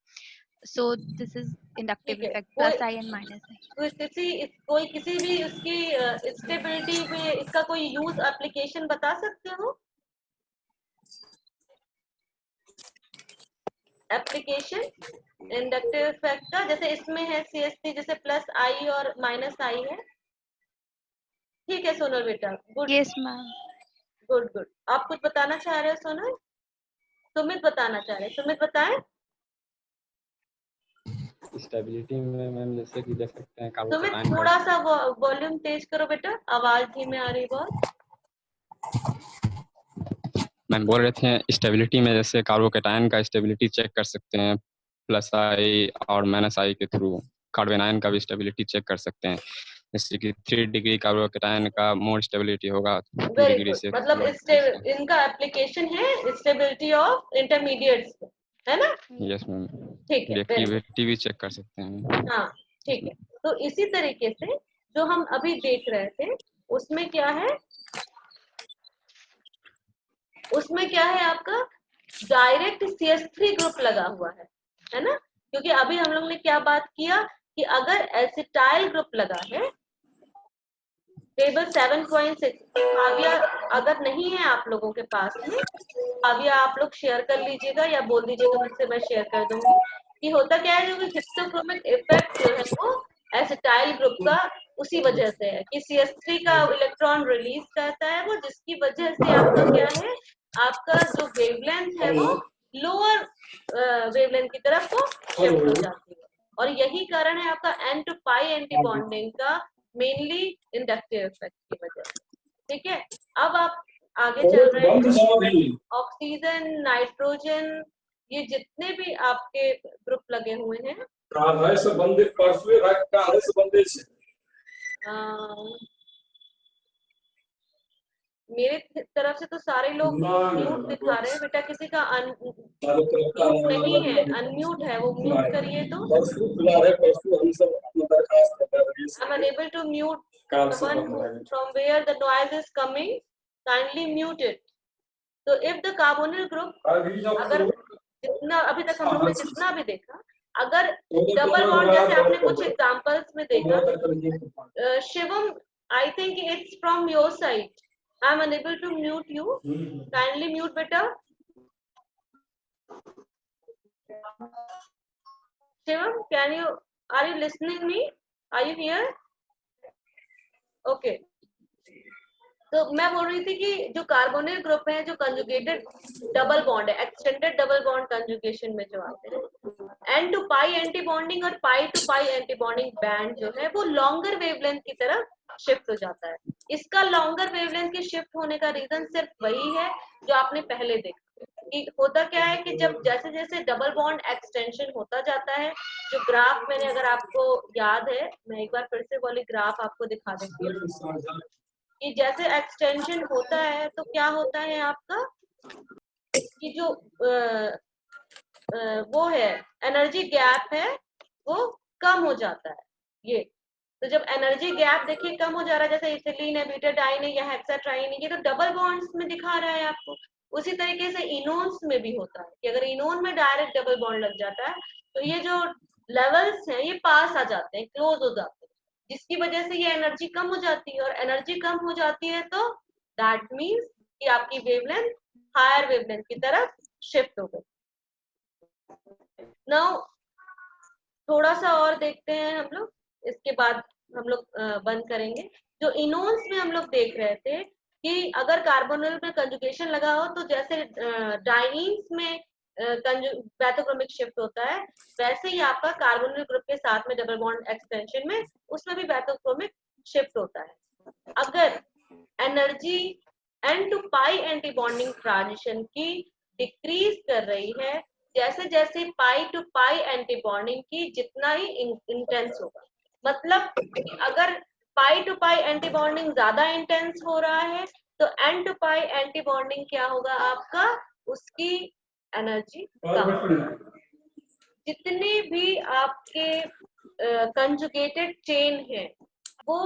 Speaker 2: So this is inductive
Speaker 1: ठीक है,
Speaker 2: effect,
Speaker 1: कोई
Speaker 2: plus I and minus I.
Speaker 1: कोई किसी भी उसकी स्टेबिलिटी पे इसका कोई यूज एप्लीकेशन बता सकते हो। एप्लीकेशन इंडक्टिव इफेक्ट का, जैसे इसमें है CH3, जैसे प्लस आई और माइनस आई है। ठीक है सोनल बेटा, good
Speaker 2: Yes ma'am.
Speaker 1: Good good. आप कुछ बताना चाह रहे हो सोनल? सुमित बताना चाह रहे हैं, सुमित बताएं।
Speaker 4: स्टेबिलिटी में मैम जैसे कि देख सकते हैं
Speaker 1: सुमित
Speaker 4: कार्बोकैटायन का।
Speaker 1: थोड़ा सा वॉल्यूम तेज करो बेटा, आवाज धीमे आ रही बहुत।
Speaker 4: मैम बोल रहे थे स्टेबिलिटी में जैसे कार्बोकैटायन का स्टेबिलिटी चेक कर सकते हैं प्लस आई और माइनस आई के थ्रू, कार्बोनाइन का भी स्टेबिलिटी चेक कर सकते हैं। जैसे कि 3 डिग्री कार्बोकेटायन का मोर स्टेबिलिटी होगा 2
Speaker 1: वेरी
Speaker 4: डिग्री
Speaker 1: गुड,
Speaker 4: से
Speaker 1: मतलब
Speaker 4: 3 डिग्री
Speaker 1: इनका एप्लीकेशन है स्टेबिलिटी ऑफ इंटरमीडिएट्स, है ना?
Speaker 4: से। यस मैम,
Speaker 1: ठीक है, वेरी गुड।
Speaker 4: रिएक्टिविटी भी चेक कर सकते हैं।
Speaker 1: हाँ ठीक है, तो इसी तरीके से जो हम अभी देख रहे थे उसमें क्या है, उसमें क्या है आपका डायरेक्ट CH3 ग्रुप लगा हुआ है ना? क्योंकि अभी हम लोग ने क्या बात किया कि अगर एसिटाइल ग्रुप लगा है, टेबल 7.6 काव्या अगर नहीं है आप लोगों के पास में, काव्या आप लोग शेयर कर लीजिएगा या बोल दीजिएगा मुझसे, मैं शेयर कर दूंगी कि होता क्या है, जो हिस्टोक्रोमिक इफेक्ट जो है वो एसिटाइल ग्रुप का उसी वजह से है कि CH3 का इलेक्ट्रॉन रिलीज करता है वो, जिसकी वजह से आपका क्या है, आपका जो वेवलेंथ है वो लोअर वेवलेंथ की तरफ वो शिफ्ट हो जाती है, और यही कारण है आपका N to pi anti bonding का मेनली इंडक्टिव इफेक्ट की वजह से। ठीक है, अब आप आगे चल रहे हैं, ऑक्सीजन, नाइट्रोजन, ये जितने भी आपके ग्रुप लगे हुए हैं, मेरे तरफ से तो सारे लोग म्यूट दिखा रहे हैं बेटा, किसी का म्यूट नहीं है, अनम्यूट है, वो म्यूट करिए तो। I'm unable to mute the one from where the noise is coming. Kindly mute it. So if the carbonyl group, अगर जितना अभी तक हम लोग ने जितना भी देखा, अगर डबल बॉन्ड जैसे आपने कुछ एग्जांपल्स में देखा, Shivam, I think it's from your side. I'm unable to mute you. Kindly mute beta. Shivam, are you listening me? Are you here? Okay. तो मैं बोल रही थी कि जो कार्बोनिल ग्रुप है, जो कंजुगेटेड डबल बॉन्ड है, एक्सटेंडेड डबल बॉन्ड कंजुगेशन में जो आते हैं, N to pi anti bonding और pi to pi anti bonding band जो है वो लॉन्गर वेवलेंथ की तरफ शिफ्ट हो जाता है। इसका लॉन्गर वेवलेंथ के शिफ्ट होने का रीजन सिर्फ वही है जो आपने पहले देखा कि होता क्या है कि जब जैसे जैसे डबल बॉन्ड एक्सटेंशन होता जाता है, जो ग्राफ मैंने, अगर आपको याद है, मैं एक बार फिर से वाली ग्राफ आपको दिखा देती हूँ कि जैसे एक्सटेंशन होता है तो क्या होता है आपका कि जो वो है एनर्जी गैप है वो कम हो जाता है। ये तो जब एनर्जी गैप देखिए कम हो जा रहा है, जैसे इथिलीन है, ब्यूटाडाइन है या हेक्साट्राइन है, ये तो डबल बॉन्ड्स में दिखा रहा है आपको। उसी तरीके से इनोन्स में भी होता है कि अगर इनोन में डायरेक्ट डबल बॉन्ड लग जाता है तो ये जो लेवल्स हैं ये पास आ जाते हैं, क्लोज हो जाते हैं, जिसकी वजह से ये एनर्जी कम हो जाती है, और एनर्जी कम हो जाती है तो दैट मीन्स कि आपकी वेवलेंथ हायर वेवलेंथ की तरफ शिफ्ट हो गई। नाउ थोड़ा सा और देखते हैं हम लोग, इसके बाद हम लोग बंद करेंगे। जो इनोन्स में हम लोग देख रहे थे कि अगर कार्बोनिल में कंजुगेशन लगा हो तो जैसे डाइनीन्स में बैथोक्रोमिक शिफ्ट होता है, वैसे ही आपका कार्बोनिल ग्रुप के साथ में डबल बॉन्ड एक्सटेंशन में उसमें भी बैथोक्रोमिक शिफ्ट होता है। अगर energy N to pi anti bonding transition की डिक्रीज कर रही है, जैसे जैसे pi to pi anti bonding की जितना ही इंटेंस होगा, मतलब अगर pi to pi anti bonding ज्यादा इंटेंस हो रहा है तो N to pi anti bonding क्या होगा आपका, उसकी एनर्जी कम। जितने भी आपके कंजुगेटेड चेन है वो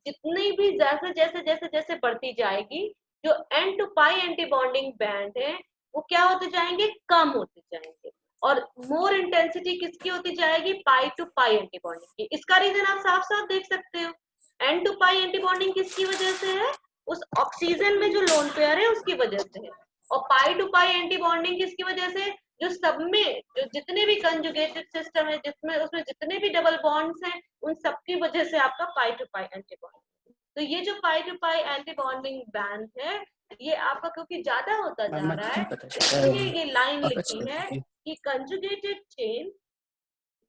Speaker 1: जितनी भी जैसे जैसे जैसे जैसे बढ़ती जाएगी, जो N to pi anti bonding band है वो क्या होते जाएंगे, कम होते जाएंगे, और मोर इंटेंसिटी किसकी होती जाएगी, pi to pi anti bonding की। इसका रीजन आप साफ साफ देख सकते हो, N to pi anti bonding किसकी वजह से है, उस ऑक्सीजन में जो लोन पेयर है उसकी वजह से है, और pi to pi anti bonding किसकी वजह से, जो सब में जो जितने भी कंजुगेटेड सिस्टम है जिसमें उसमें जितने भी डबल बॉन्ड्स हैं उन सबकी वजह से आपका pi to pi anti bonding. तो ये जो pi to pi anti bonding band है ये आपका क्योंकि ज्यादा होता जा रहा है, इसलिए ये लाइन लिखी है कि conjugated chain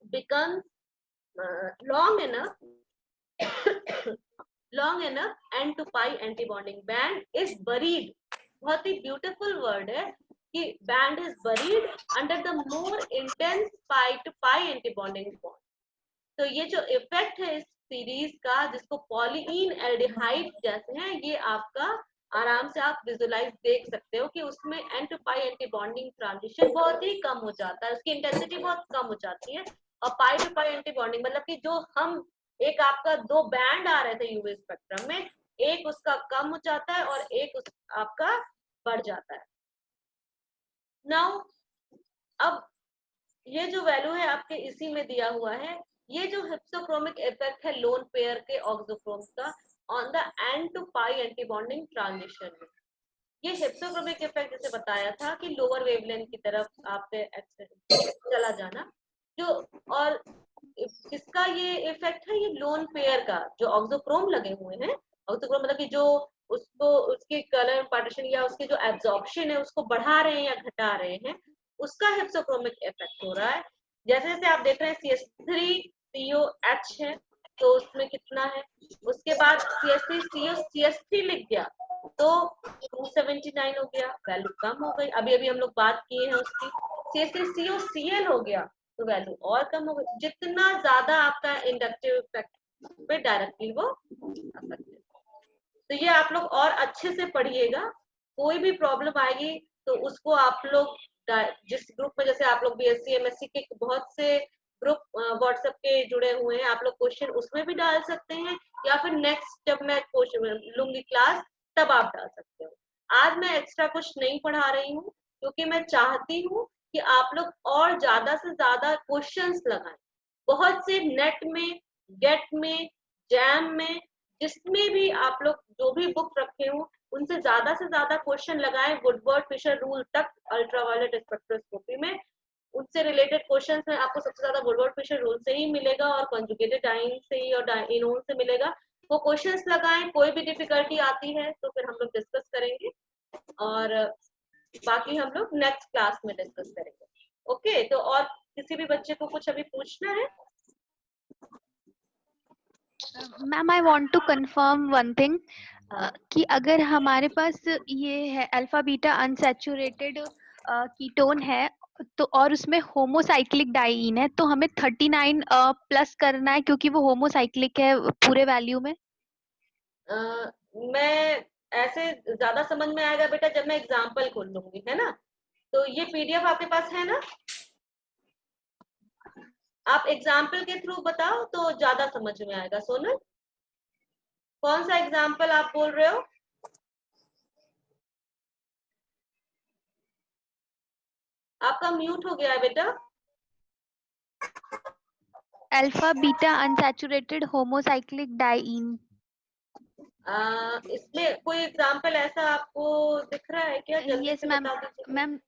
Speaker 1: becomes long enough N to pi antibonding band is buried। बहुत ही ब्यूटीफुल वर्ड है कि band is buried under the more intense pi to pi antibonding bond। तो ये जो इफेक्ट है इस सीरीज का, जिसको पॉलीइन एल्डिहाइड जैसे हैं, ये आपका आराम से आप विजुलाइज देख सकते हो कि उसमें n to pi anti bonding transition बहुत ही कम हो जाता है, उसकी इंटेंसिटी बहुत कम हो जाती है। और pi to pi anti bonding मतलब कि जो हम एक आपका दो बैंड आ रहे थे यूवी स्पेक्ट्रम में, एक उसका कम हो जाता है और एक उस आपका बढ़ जाता है। नाउ अब ये जो वैल्यू है आपके इसी में दिया हुआ है, ये जो हिप्सोक्रोमिक इफेक्ट है लोन पेयर के ऑक्सोक्रोम का on the n to pi anti bonding transition में, ये हिप्सोक्रोमिक इफेक्ट जैसे बताया था कि लोअर वेवलेंथ की तरफ आप चला जाना, जो और किसका ये इफेक्ट है, ये लोन पेयर का, जो ऑक्सोक्रोम लगे हुए हैं, ऑक्सोक्रोम मतलब कि जो उसको उसके कलर पार्टीशन या उसके जो एब्जॉर्प्शन है उसको बढ़ा रहे हैं या घटा रहे हैं, उसका हिप्सोक्रोमिक इफेक्ट हो रहा है। जैसे जैसे आप देख रहे हैं CH3COH है, तो उसमें कितना है, उसके बाद CH3CO लिख गया तो 279 हो गया, वैल्यू कम हो गई। अभी अभी हम लोग बात किए हैं उसकी, CH3COCl हो गया तो वैल्यू और कम हो गई। जितना ज्यादा आपका इंडक्टिव इफेक्ट पे डायरेक्टली वो आ सकते हैं। तो ये आप लोग और अच्छे से पढ़िएगा, कोई भी प्रॉब्लम आएगी तो उसको आप लोग जिस ग्रुप में, जैसे आप लोग BSc MSc के बहुत से ग्रुप व्हाट्सएप के जुड़े हुए हैं, आप लोग क्वेश्चन उसमें भी डाल सकते हैं, या फिर नेक्स्ट जब मैं क्वेश्चन लूंगी क्लास तब आप डाल सकते हो। आज मैं एक्स्ट्रा कुछ नहीं पढ़ा रही हूँ क्योंकि मैं चाहती हूँ कि आप लोग और ज्यादा से ज्यादा क्वेश्चंस लगाएं। बहुत से नेट में, गेट में, जैम में, जिसमें भी आप लोग जो भी बुक रखे हो उनसे ज्यादा से ज्यादा क्वेश्चन लगाएं, वुडवर्ड फिशर रूल तक अल्ट्रावायलेट स्पेक्ट्रोस्कोपी में उनसे रिलेटेड क्वेश्चन में आपको सबसे ज्यादा वुडवर्ड फिशर रूल से ही मिलेगा और कॉन्जुगेटेड डाइंग से ही और इनोन से मिलेगा। वो क्वेश्चंस लगाएं, कोई भी डिफिकल्टी आती है तो फिर हम लोग डिस्कस करेंगे और बाकी हम लोग नेक्स्ट क्लास में डिस्कस करेंगे। ओके, तो और किसी भी बच्चे को कुछ अभी पूछना है?
Speaker 5: Ma'am I want to confirm one thing, कि अगर हमारे पास ये है अल्फा बीटा अनसैचुरेटेड कीटोन है तो और उसमें होमोसाइक्लिक डाइईन है, तो हमें 39 प्लस करना है क्योंकि वो होमोसाइक्लिक है पूरे वैल्यू में।
Speaker 1: मैं ऐसे ज्यादा समझ में आएगा बेटा जब मैं एग्जाम्पल खोल लूंगी, है ना। तो ये PDF आपके पास है ना, आप एग्जाम्पल के थ्रू बताओ तो ज्यादा समझ में आएगा। सोनल, कौन सा एग्जाम्पल आप बोल रहे हो? आपका म्यूट हो गया है बेटा।
Speaker 5: Alpha beta unsaturated homocyclic diene.
Speaker 1: इसमें कोई एग्जाम्पल ऐसा आपको दिख रहा है क्या? जल्दी
Speaker 5: यस
Speaker 1: से
Speaker 5: मैम।
Speaker 1: बता दीजिए।
Speaker 5: मैम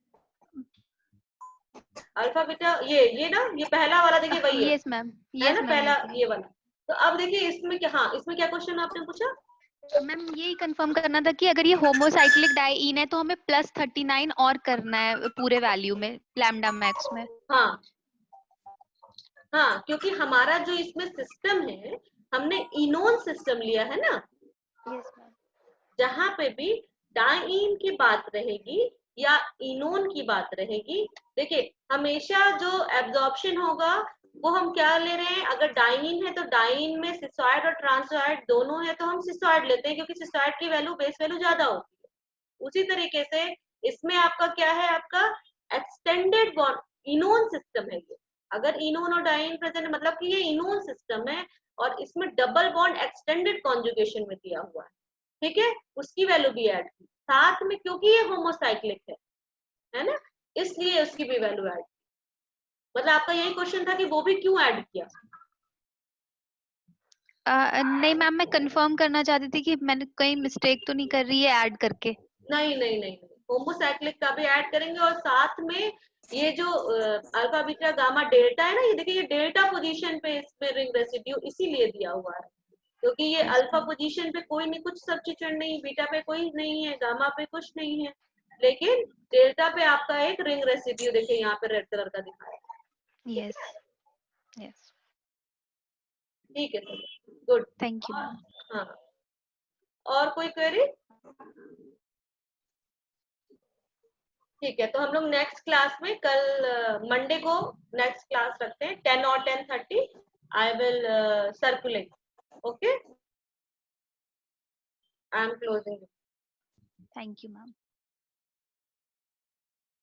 Speaker 1: अल्फा बीटा ये ना, ये पहला वाला देखिए वही है,
Speaker 5: यस मैम।
Speaker 1: है
Speaker 5: यस
Speaker 1: ना,
Speaker 5: मैम।
Speaker 1: पहला ये वाला। तो अब देखिए इसमें क्या, हाँ इसमें क्या क्वेश्चन आपने पूछा?
Speaker 5: मैम यही कंफर्म करना था कि अगर ये होमोसाइक्लिक डाइईन है तो हमें प्लस 39 और करना है पूरे वैल्यू में लैम्डा मैक्स में।
Speaker 1: हाँ हाँ, क्योंकि हमारा जो इसमें सिस्टम है, हमने इनोन सिस्टम लिया है ना।
Speaker 5: Yes ma'am.
Speaker 1: जहां पे भी डाइईन की बात रहेगी या इनोन की बात रहेगी, देखिए हमेशा जो एब्जॉर्प्शन होगा वो हम क्या ले रहे हैं, अगर डाइईन है तो डाइईन में सिसॉइड और ट्रांसॉइड दोनों है तो हम सिसॉइड लेते हैं क्योंकि सिसॉइड की वैल्यू बेस वैल्यू ज्यादा होती है। उसी तरीके से इसमें आपका क्या है, आपका एक्सटेंडेड बॉन्ड इनोन सिस्टम है ये। अगर इनोन और डाइईन प्रेजेंट मतलब कि ये इनोन सिस्टम है और इसमें डबल बॉन्ड एक्सटेंडेड कॉन्जुगेशन में दिया हुआ है, ठीक है, उसकी वैल्यू भी ऐड की साथ में क्योंकि ये होमोसाइक्लिक है ना, इसलिए उसकी भी वैल्यू ऐड की। मतलब आपका यही क्वेश्चन था कि वो भी क्यों ऐड किया?
Speaker 5: नहीं मैम, मैं कंफर्म करना चाहती थी कि मैंने कहीं मिस्टेक तो नहीं कर रही है ऐड करके।
Speaker 1: नहीं नहीं नहीं, होमोसाइक्लिक का भी ऐड करेंगे और साथ में ये जो अल्फा बीटा गामा डेल्टा है ना, ये देखिए ये डेल्टा पोजीशन पे इसमें रिंग रेसिड्यू इसीलिए दिया हुआ है क्योंकि ये अल्फा पोजीशन पे कोई नहीं, कुछ सब्स्टिट्यूएंट नहीं, बीटा पे कोई नहीं है, गामा पे कुछ नहीं है, लेकिन डेल्टा पे आपका एक रिंग रेसिड्यू देखिए यहाँ पे रेड कलर का दिखाया है।
Speaker 5: यस यस,
Speaker 1: ठीक है sir, good,
Speaker 5: thank you ma'am.
Speaker 1: हाँ। और कोई क्वेरी? ठीक है, तो हम लोग नेक्स्ट क्लास में कल मंडे को नेक्स्ट क्लास रखते हैं 10 और 10:30 I will circulate Okay, I am closing.
Speaker 5: Thank you, ma'am.